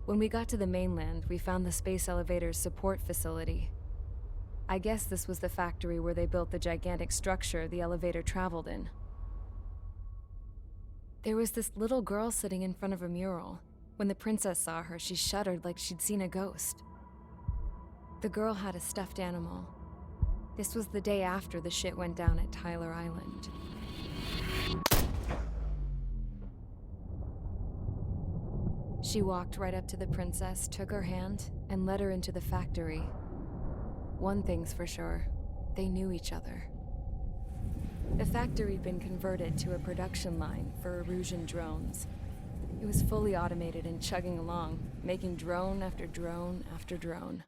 When we got to the mainland, we found the space elevator's support facility. I guess this was the factory where they built the gigantic structure the elevator traveled in. There was this little girl sitting in front of a mural. When the princess saw her, she shuddered like she'd seen a ghost. The girl had a stuffed animal. This was the day after the shit went down at Tyler Island. She walked right up to the princess, took her hand, and led her into the factory. One thing's for sure, they knew each other. The factory'd been converted to a production line for Erusian drones. It was fully automated and chugging along, making drone after drone after drone.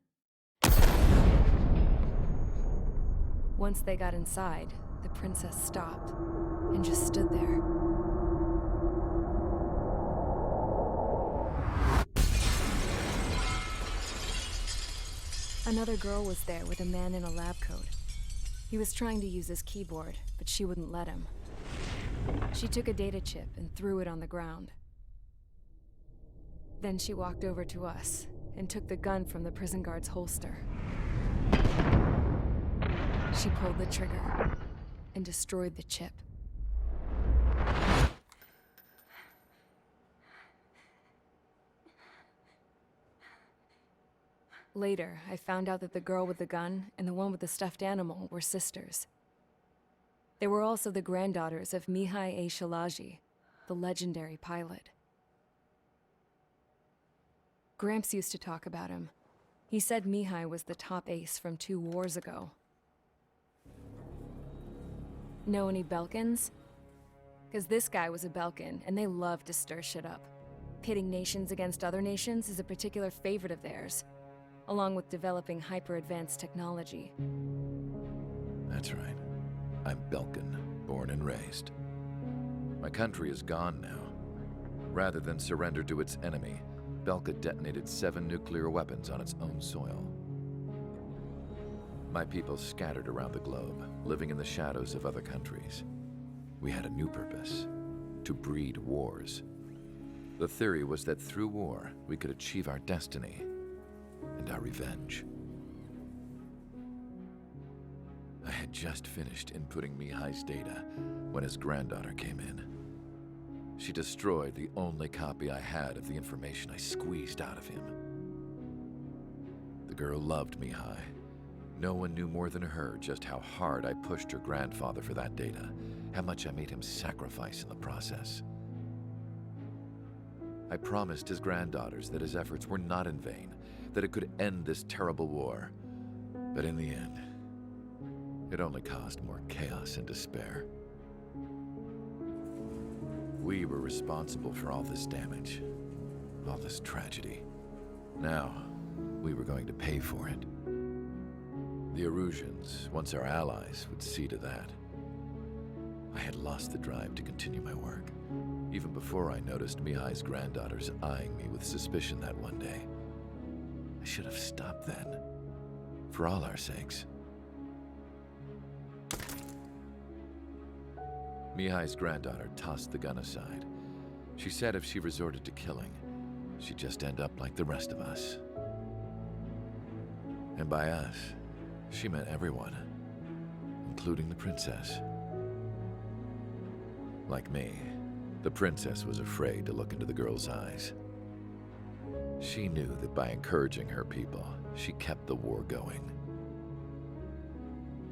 Once they got inside, the princess stopped and just stood there. Another girl was there with a man in a lab coat. He was trying to use his keyboard, but she wouldn't let him. She took a data chip and threw it on the ground. Then she walked over to us and took the gun from the prison guard's holster. She pulled the trigger and destroyed the chip. Later, I found out that the girl with the gun and the one with the stuffed animal were sisters. They were also the granddaughters of Mihai A. Shalaji, the legendary pilot. Gramps used to talk about him. He said Mihai was the top ace from 2 wars ago. Know any Belkans? 'Cause this guy was a Belkan, and they love to stir shit up. Pitting nations against other nations is a particular favorite of theirs, along with developing hyper-advanced technology. That's right. I'm Belkan, born and raised. My country is gone now. Rather than surrender to its enemy, Belka detonated 7 nuclear weapons on its own soil. My people scattered around the globe, living in the shadows of other countries. We had a new purpose: to breed wars. The theory was that through war, we could achieve our destiny and our revenge. I had just finished inputting Mihai's data when his granddaughter came in. She destroyed the only copy I had of the information I squeezed out of him. The girl loved Mihai. No one knew more than her just how hard I pushed her grandfather for that data, how much I made him sacrifice in the process. I promised his granddaughters that his efforts were not in vain, that it could end this terrible war. But in the end, it only caused more chaos and despair. We were responsible for all this damage, all this tragedy. Now, we were going to pay for it. The Erusians, once our allies, would see to that. I had lost the drive to continue my work, even before I noticed Mihai's granddaughters eyeing me with suspicion that one day. I should have stopped then, for all our sakes. Mihai's granddaughter tossed the gun aside. She said if she resorted to killing, she'd just end up like the rest of us. And by us, she meant everyone, including the princess. Like me, the princess was afraid to look into the girl's eyes. She knew that by encouraging her people, she kept the war going.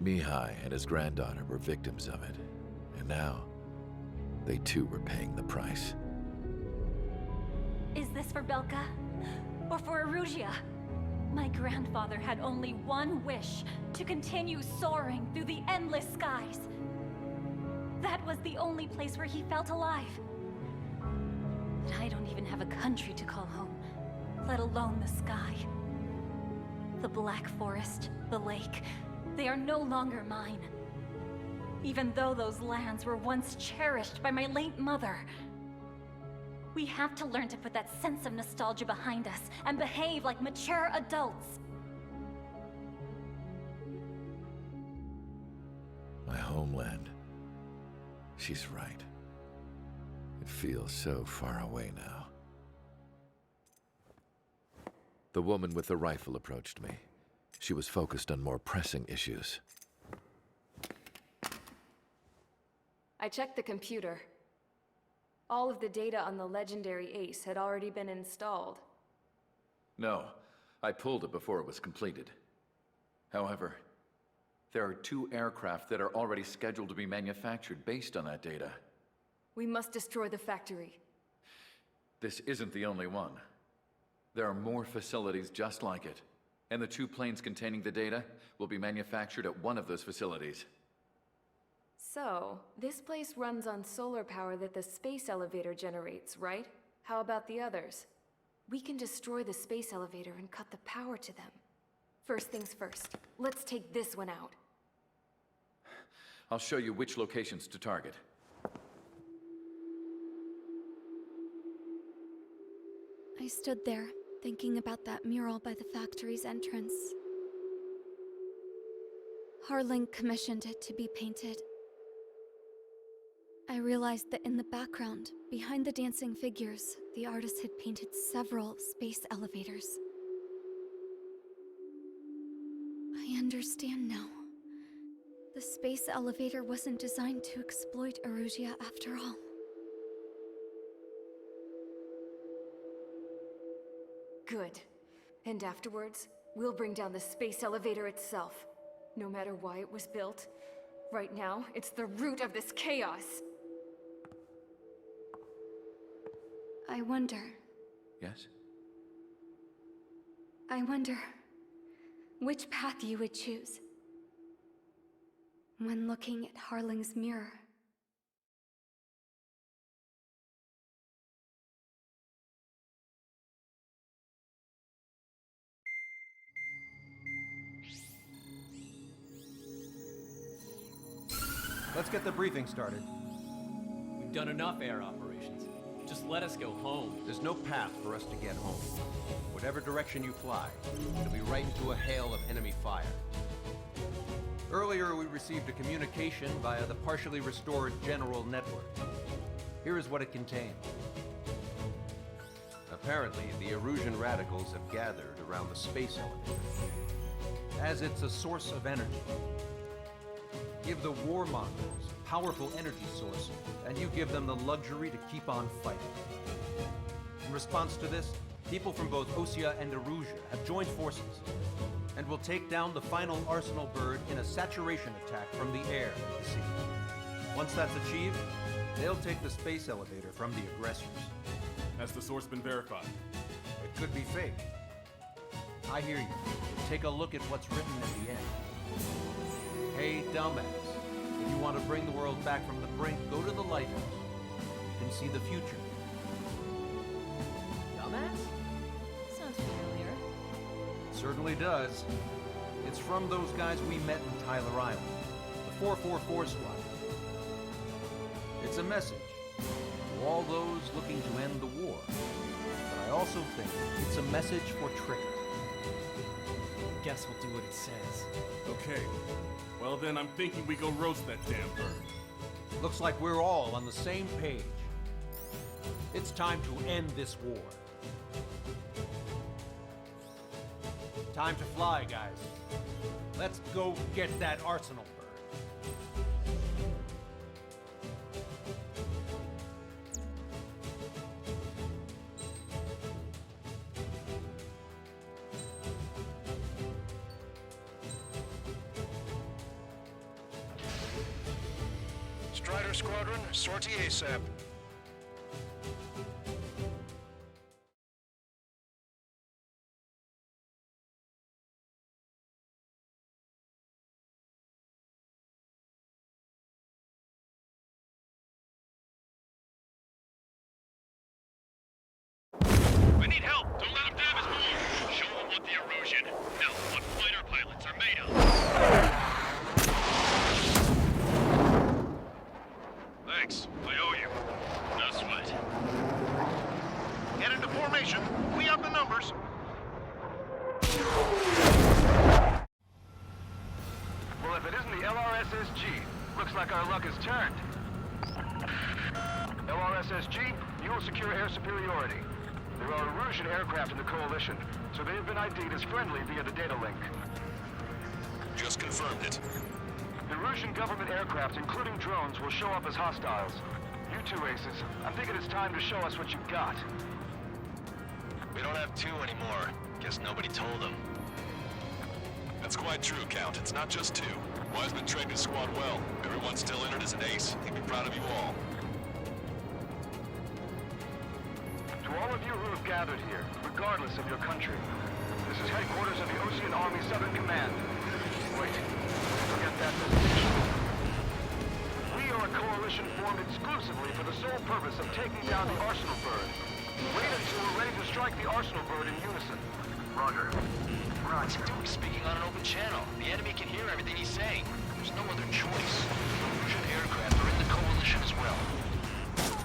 Mihai and his granddaughter were victims of it, and now they too were paying the price. Is this for Belka? Or for Erusia? My grandfather had only one wish: to continue soaring through the endless skies. That was the only place where he felt alive. But I don't even have a country to call home, let alone the sky. The Black Forest, the lake, they are no longer mine. Even though those lands were once cherished by my late mother. We have to learn to put that sense of nostalgia behind us and behave like mature adults. My homeland. She's right. It feels so far away now. The woman with the rifle approached me. She was focused on more pressing issues. I checked the computer. All of the data on the legendary Ace had already been installed. No, I pulled it before it was completed. However, there are 2 aircraft that are already scheduled to be manufactured based on that data. We must destroy the factory. This isn't the only one. There are more facilities just like it, and the 2 planes containing the data will be manufactured at one of those facilities. So, this place runs on solar power that the space elevator generates, right? How about the others? We can destroy the space elevator and cut the power to them. First things first, let's take this one out. I'll show you which locations to target. I stood there, thinking about that mural by the factory's entrance. Harling commissioned it to be painted. I realized that in the background, behind the dancing figures, the artist had painted several space elevators. I understand now. The space elevator wasn't designed to exploit Erusia after all. Good. And afterwards, we'll bring down the space elevator itself. No matter why it was built, right now, it's the root of this chaos. I wonder Yes? which path you would choose when looking at Harling's mirror. Let's get the briefing started. We've done enough air operations. Just let us go home. There's no path for us to get home. Whatever direction you fly, it'll be right into a hail of enemy fire. Earlier, we received a communication via the partially restored general network. Here is what it contained. Apparently, the Erusian radicals have gathered around the space elevator, as it's a source of energy. Give the warmongers a powerful energy source, and you give them the luxury to keep on fighting. In response to this, people from both Osea and Erusia have joined forces, and will take down the final Arsenal bird in a saturation attack from the air and the sea. Once that's achieved, they'll take the space elevator from the aggressors. Has the source been verified? It could be fake. I hear you. Take a look at what's written at the end. Hey, dumbass. If you want to bring the world back from the brink, go to the lighthouse. You can see the future. Dumbass? Sounds familiar. It certainly does. It's from those guys we met in Tyler Island, the 444 squad. It's a message to all those looking to end the war. But I also think it's a message for Trigger. Guess we'll do what it says. Okay. Well then, I'm thinking we go roast that damn bird. Looks like we're all on the same page. It's time to end this war. Time to fly, guys. Let's go get that Arsenal bird. Strider Squadron, sortie ASAP. We need help! Don't let them damage more! Show them what the Erusian, no, what fighter pilots are made of! Thanks, I owe you. No sweat. Get into formation. We have the numbers. Well, if it isn't the LRSSG, looks like our luck has turned. LRSSG, you will secure air superiority. There are Erusian aircraft in the Coalition, so they have been ID'd as friendly via the data link. Just confirmed it. The Erusian government aircraft, including drones, will show up as hostiles. You two aces, I'm thinking it's time to show us what you've got. We don't have two anymore. Guess nobody told them. That's quite true, Count. It's not just two. Wiseman trained his squad well. Everyone's still entered as an ace. He'd be proud of you all. To all of you who have gathered here, regardless of your country, this is headquarters of the Ocean Army Southern Command. Wait, forget that designation. We are a coalition formed exclusively for the sole purpose of taking down the Arsenal Bird. Wait until we're ready to strike the Arsenal Bird in unison. Roger. What's he doing speaking on an open channel? The enemy can hear everything he's saying. There's no other choice. Erusian aircraft are in the Coalition as well. This is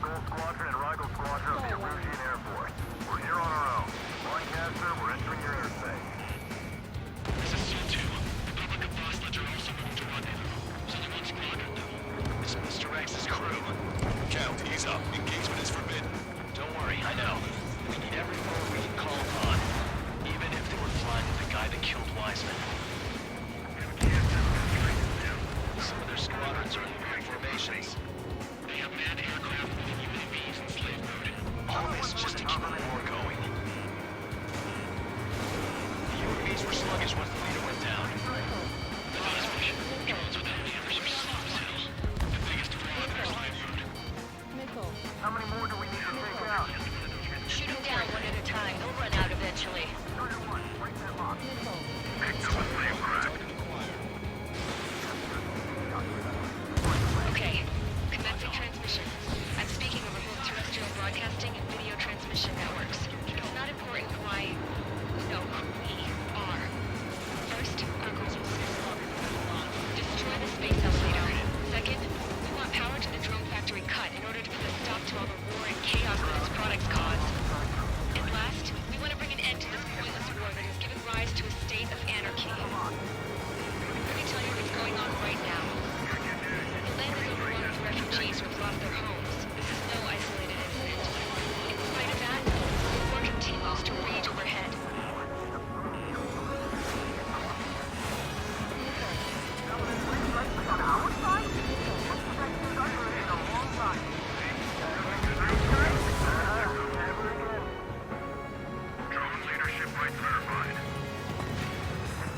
Skull Squadron and Rigel Squadron of the Erusian Air Force. We're here on our own. Lancaster, we're entering your airspace. This is C2. The public of Boston are also moving to rendezvous. Someone squadron them. This is Mr. X's crew. Count, ease up. Engagement is forbidden. Don't worry, I know. We need every force we can call upon. Even if they were flying with the guy that killed Wiseman. Some of their squadrons are in weird formations. They have manned aircraft with UAVs in slave mode. All this just to keep the war going. The UAVs were sluggish once the leader went down. The last mission, drones without leaders are soft as hell. The biggest fraud there's lived. How many more do we need to take out? Shoot them down one at a time. They'll run out eventually. Okay, commencing transmission. I'm speaking over both terrestrial broadcasting and video transmission networks. It's not important why... No, who we are. First, our goal is destroy the space elevator. Second, we want power to the drone factory cut in order to put a stop to all the war and chaos that its products cause. And last, we want to bring an end to this pointless war that has given rise to a state of anarchy. Let me tell you what's going on right now. The land is overrun with refugees who have lost their homes. This is no isolated incident. In spite of that, the war continues to rage overhead. Drone leadership right verified.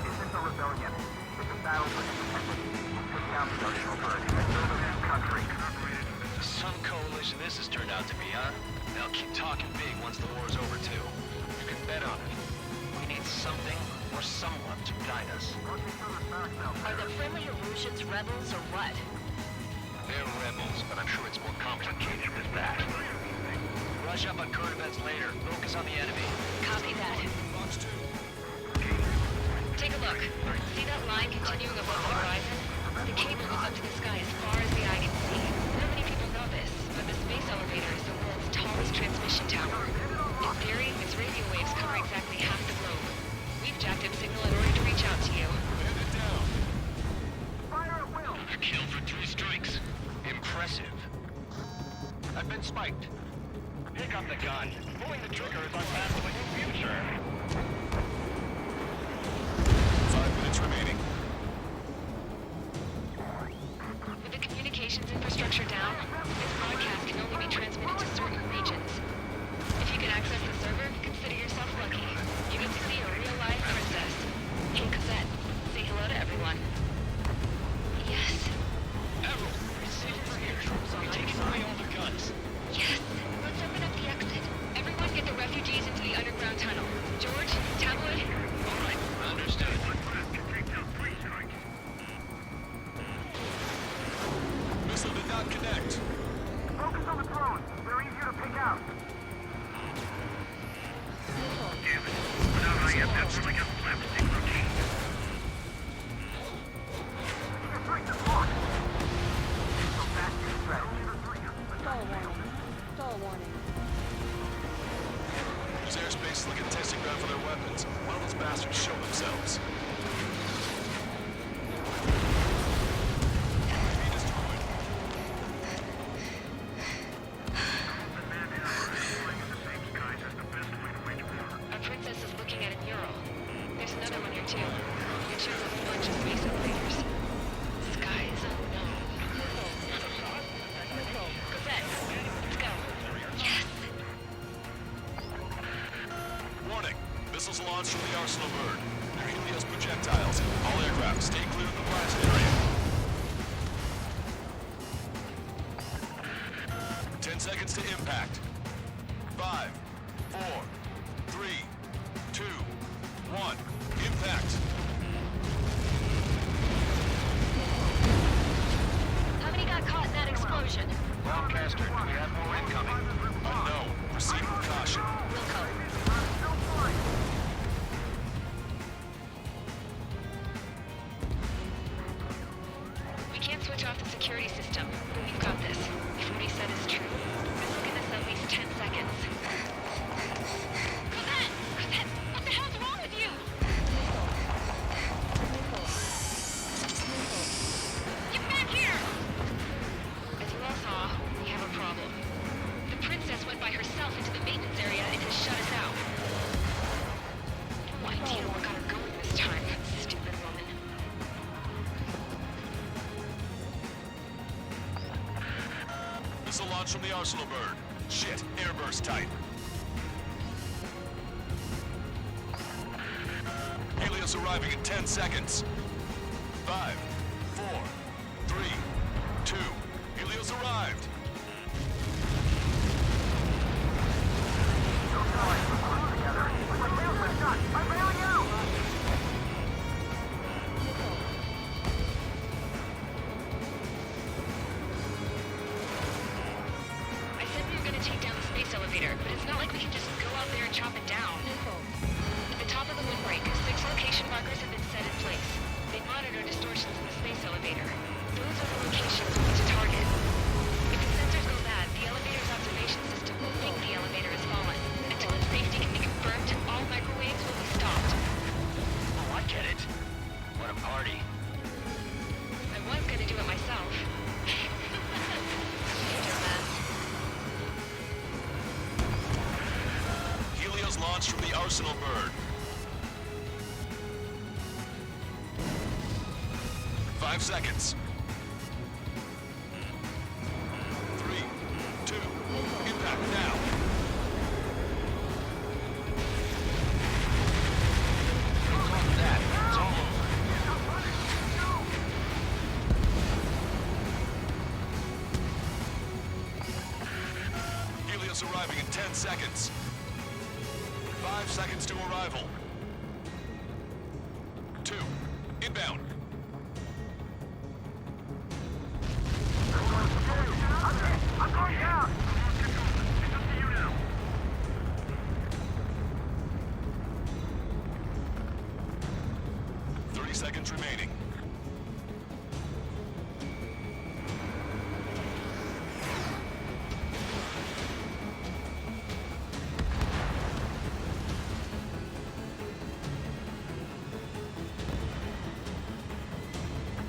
This isn't a rebellion. It's a battle for independence. Put down the Arsenal Bird and build a new country. Some coalition this has turned out to be, huh? They'll keep talking big once the war's over, too. You can bet on it. We need something or someone to guide us. Are the friendly Erusians rebels or what? They're rebels, but I'm sure it's more complicated than that. Rush up on current events later. Focus on the enemy. Copy that. Take a look. See that line continuing above the horizon? The cable goes up to the sky as far as the eye can see. Not many people know this, but the space elevator is the world's tallest transmission tower. In theory, its radio waves cover exactly half the globe. We've jacked up signal in order to reach out to you. Hand it down. Fire at will! A kill for 3 strikes. Impressive. I've been spiked. Pick up the gun. Pulling the trigger is our path to a new future. 5 minutes remaining. With the communications infrastructure down, this broadcast can only be transmitted to certain regions. If you can access the server, consider yourself lucky. You get to see a real-life princess. Hey, Cosette, say hello to everyone. Yes. Admiral, receive over here. We're taking away all the guns. Yes. Let's open up the exit. Everyone get the refugees into the underground tunnel. George, Tabloid. All right, understood. Missile did not connect. Focus on the drones. They're easier to pick out. Damn it. Without IM, that's like a slapstick routine. Break the force. So that's your strategy. Stall warning. Use airspace like a testing ground for their weapons. One of those bastards show themselves. UAV destroyed. Missiles launched from the Arsenal bird. They're Helios projectiles. All aircraft, stay clear of the blast area. 10 seconds to impact. 5, 4, 3, 2, 1. Impact. How many got caught in that explosion? Lancaster, do we have more incoming? Unknown. Proceed with caution. Wilco. We can't switch off the security system, but we've got this. If what he said is true, this will give us at least 10 seconds. Cosette! Cosette! What the hell's wrong with you? Get back here! As you all saw, we have a problem. The princess went by herself into the maintenance area and has shut us out. No idea where got her going this time. Stupid woman. Missile launch from the Arsenal bird. Shit, airburst type. Helios arriving in 10 seconds. 5, 4, 3, 2. Helios arrived. I said we were gonna take down the space elevator, but it's not like we can just go out there and chop it down. At the top of the windbreak, 6 location markers have been set in place. They monitor distortions in the space elevator. Those are the locations we need to target. If the sensors go bad, the elevator's observation system will think the elevator has fallen. Until its safety can be confirmed, all microwaves will be stopped. Oh, I get it. What a party. I was gonna do it myself. Major mess. Helios launched from the Arsenal bird. 5 seconds. 3, 2, impact now. That, it's all over. Helios arriving in 10 seconds. 5 seconds to arrival. 2, inbound. I'm going down! It's up to you now. 30 seconds remaining.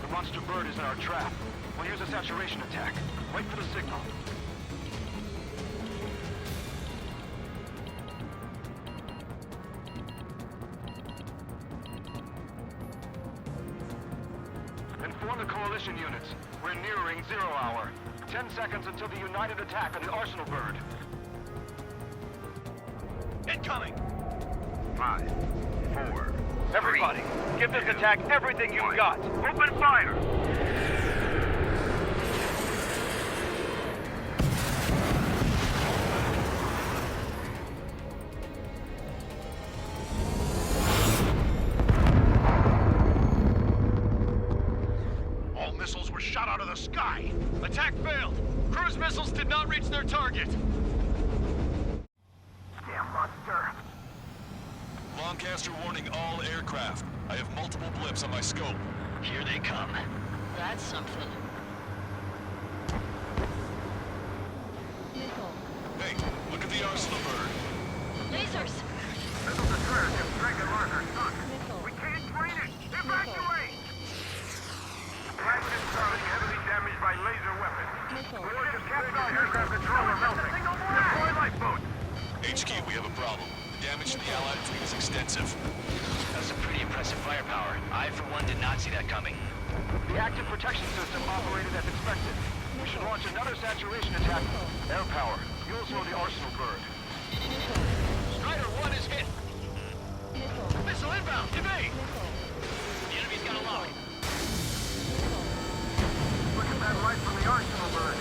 The monster bird is in our trap. We'll use a saturation attack. Wait for the signal. Inform the coalition units. We're nearing 0 hour. 10 seconds until the united attack on the Arsenal bird. Incoming! 5, 4. Everybody, give this attack everything you've got. Open fire! All missiles were shot out of the sky. Attack failed. Cruise missiles did not reach their target. Damn monster! Lancaster warning all aircraft. I have multiple blips on my scope. Here they come. That's something. Hey, look at the Arsenal bird. Lasers! Missile destroyer Jim Dragon Marker stuck. We can't train it! Evacuate! Pilot is currently heavily damaged by laser weapons. Warriors captured aircraft controller melting. Deploy lifeboat! HQ, we have a problem. Damage to the Allied fleet is extensive. That's some pretty impressive firepower. I, for one, did not see that coming. The active protection system operated as expected. We should launch another saturation attack. Air power. You'll slow the Arsenal bird. Strider 1 is hit. Missile inbound! Evade! The enemy's got a lock. Look at that light from the arsenal bird.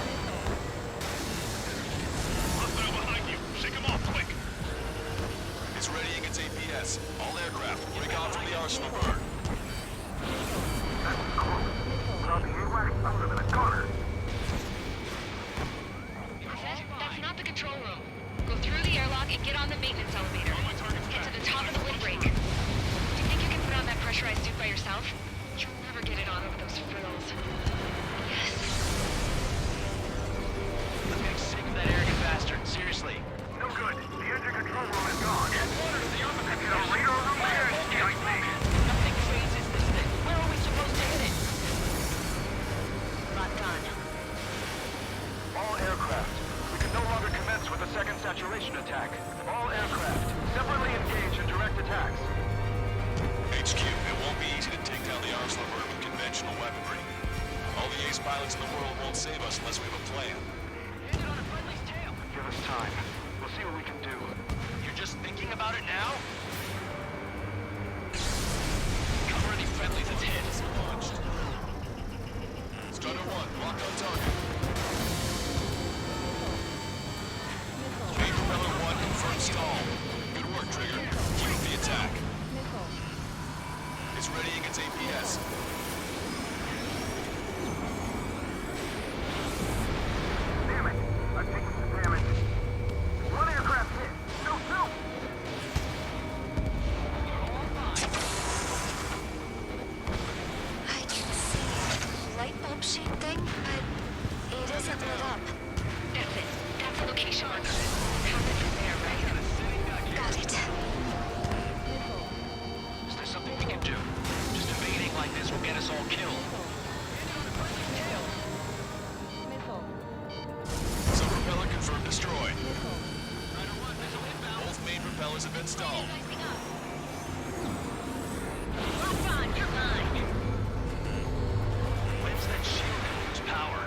Hostile behind you! Shake him off, quick! It's readying its APS. All aircraft, break off from the arsenal bird. That's cool. Saw the AWACS under in a corner. That's not the control room. Go through the airlock and get on the maintenance elevator. Get to the top of the windbreak. Do you think you can put on that pressurized suit by yourself? You'll never get it on over those frills. Yes. I'm getting sick of that arrogant bastard. Seriously. No good. The engine control room is gone. Headquarters, the armament Get a radar room there, GIC. Nothing phases this thing. Where are we supposed to hit it? Not done. All aircraft. We can no longer commence with the second saturation attack. All aircraft, separately engage in direct attacks. HQ, it won't be easy to take down the arsenal bird with conventional weaponry. All the ace pilots in the world won't save us unless we have a plan. Hit it on a friendly's tail. Give us time. We'll see what we can do. You're just thinking about it now? Cover any friendlies that's hit. Launched. Stunner 1, locked on target. Main propeller 1, confirmed stall. Good work, Trigger. Keep up the attack. It's readying its APS. Damn it. I've taken some damage. One aircraft hit. No, no. I can see a light bulb shaped thing, but it isn't lit up. That's it. That's the location marker. Have it from there, right? Got it. Is there something we can do? Just evading like this will get us all killed. Sub-propeller confirmed destroyed. Both main propellers have been stalled. Lock on, you're mine. When's that shield gonna lose power?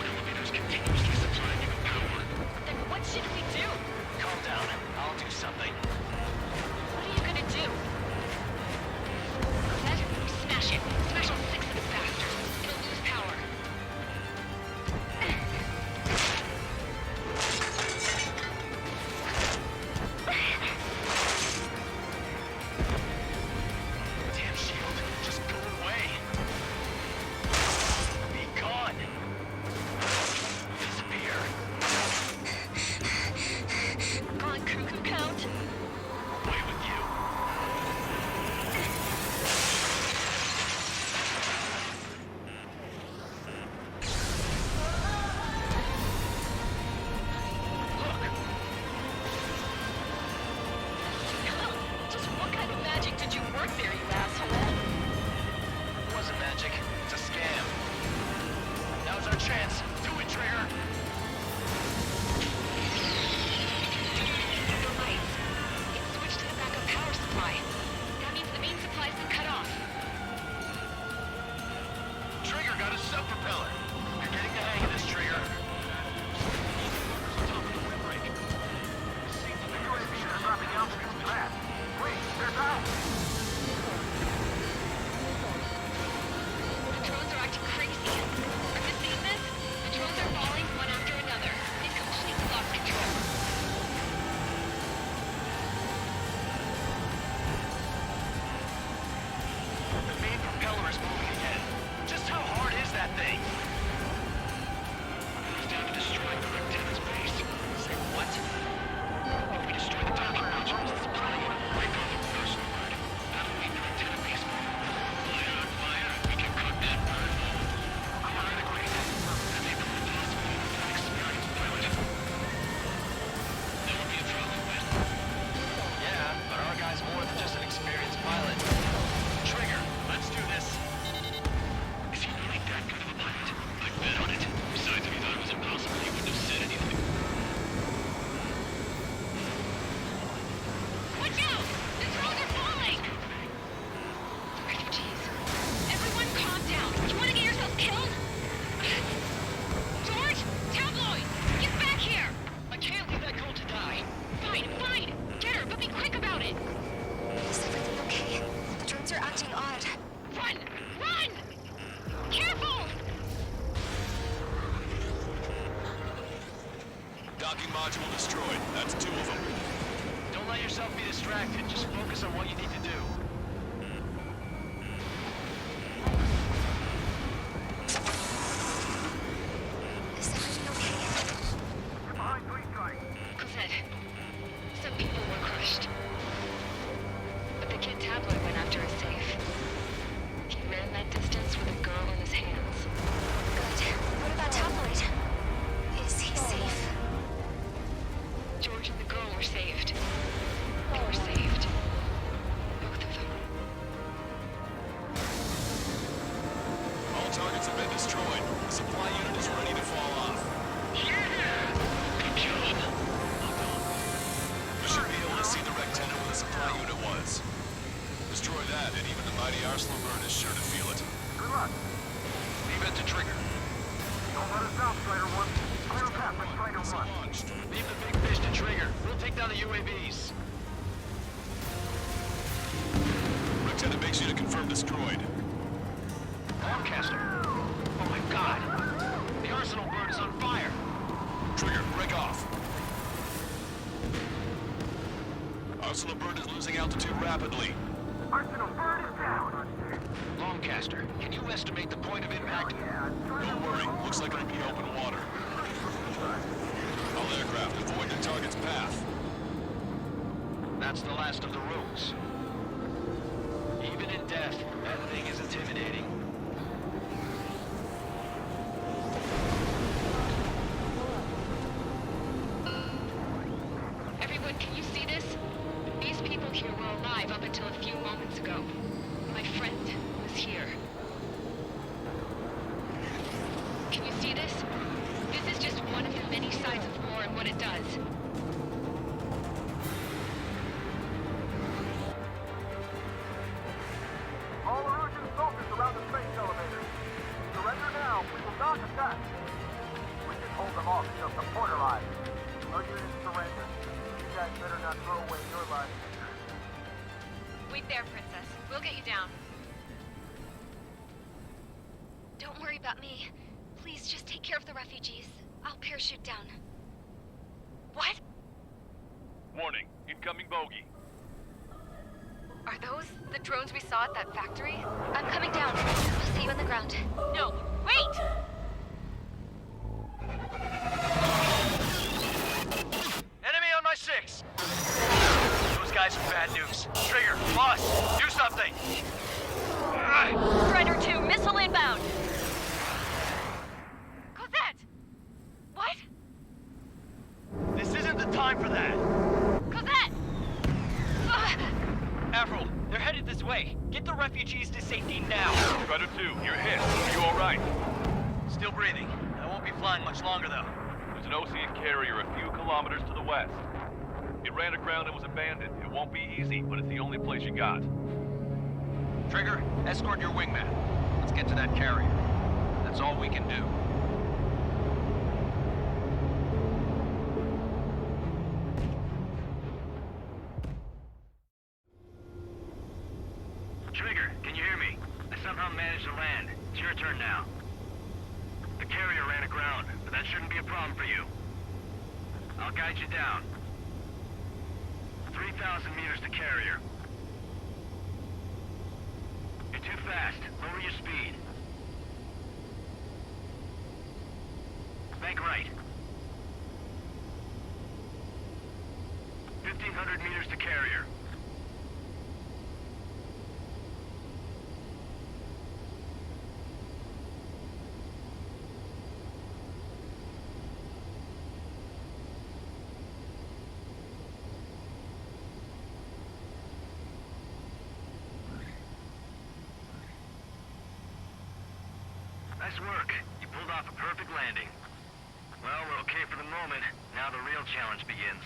Elevators continuously supplying you with power. Then what should we do? Calm down. I'll do something. What are you gonna do? That? Smash it. Smash all 6 of the bastards. It'll lose power. Docking module destroyed. That's 2 of them. Don't let yourself be distracted. Just focus on what you need to do. Is everything okay? You're behind 3 strikes. Cosette, some people were crushed. But the kid Tabloid went after a safe. He ran that distance with a girl in his hands. Good. What about Tabloid? Is he safe? George and the girl were saved. They were saved. Both of them. All targets have been destroyed. The supply unit is ready to fall off. Yeah! Good job. We should be able to see the rectangle where the supply unit was. Destroy that, and even the mighty Arsenal Bird is sure to feel it. Good luck. Leave it to Trigger. Don't let us down, Strider 1. Clear a path for Strider 1. Launched. Leave the big fish to Trigger. We'll take down the UAVs. Lieutenant makes you to confirm destroyed. Lancaster. Oh my god. The Arsenal Bird is on fire. Trigger, break off. Arsenal Bird is losing altitude rapidly. Arsenal Bird is down. Lancaster, can you estimate the point of impact? Don't worry, looks like it'll be open water. All aircraft avoid the target's path. That's the last of the rogues. Even in death, that thing is intimidating. Everyone, can you see this? These people here were alive up until a few moments ago. My friend was here. Can you see this? This is just one of the many sides of war and what it does. All Erusian soldiers around the space elevator. Surrender now. We will not attack. We can hold them off until support arrives. Our units surrender. You guys better not throw away your lives. Wait there, Princess. We'll get you down. Don't worry about me. Please just take care of the refugees. I'll parachute down. What? Warning, incoming bogey. Are those the drones we saw at that factory? I'm coming down. I'll see you on the ground. No, wait! Enemy on my 6. Those guys are bad news. Trigger, boss, do something. Strider 2, missile inbound! Cosette! What? This isn't the time for that. Cosette! Avril, they're headed this way. Get the refugees to safety now. Strider 2, you're hit. Are you alright? Still breathing. I won't be flying much longer, though. There's an Ocean carrier a few kilometers to the west. It ran aground and was abandoned. It won't be easy, but it's the only place you got. Trigger, escort your wingman. Let's get to that carrier. That's all we can do. Trigger, can you hear me? I somehow managed to land. It's your turn now. The carrier ran aground, but that shouldn't be a problem for you. I'll guide you down. 3,000 meters to carrier. You're too fast. Lower your speed. Bank right. 1,500 meters to carrier. Nice work. You pulled off a perfect landing. Well, we're okay for the moment. Now the real challenge begins.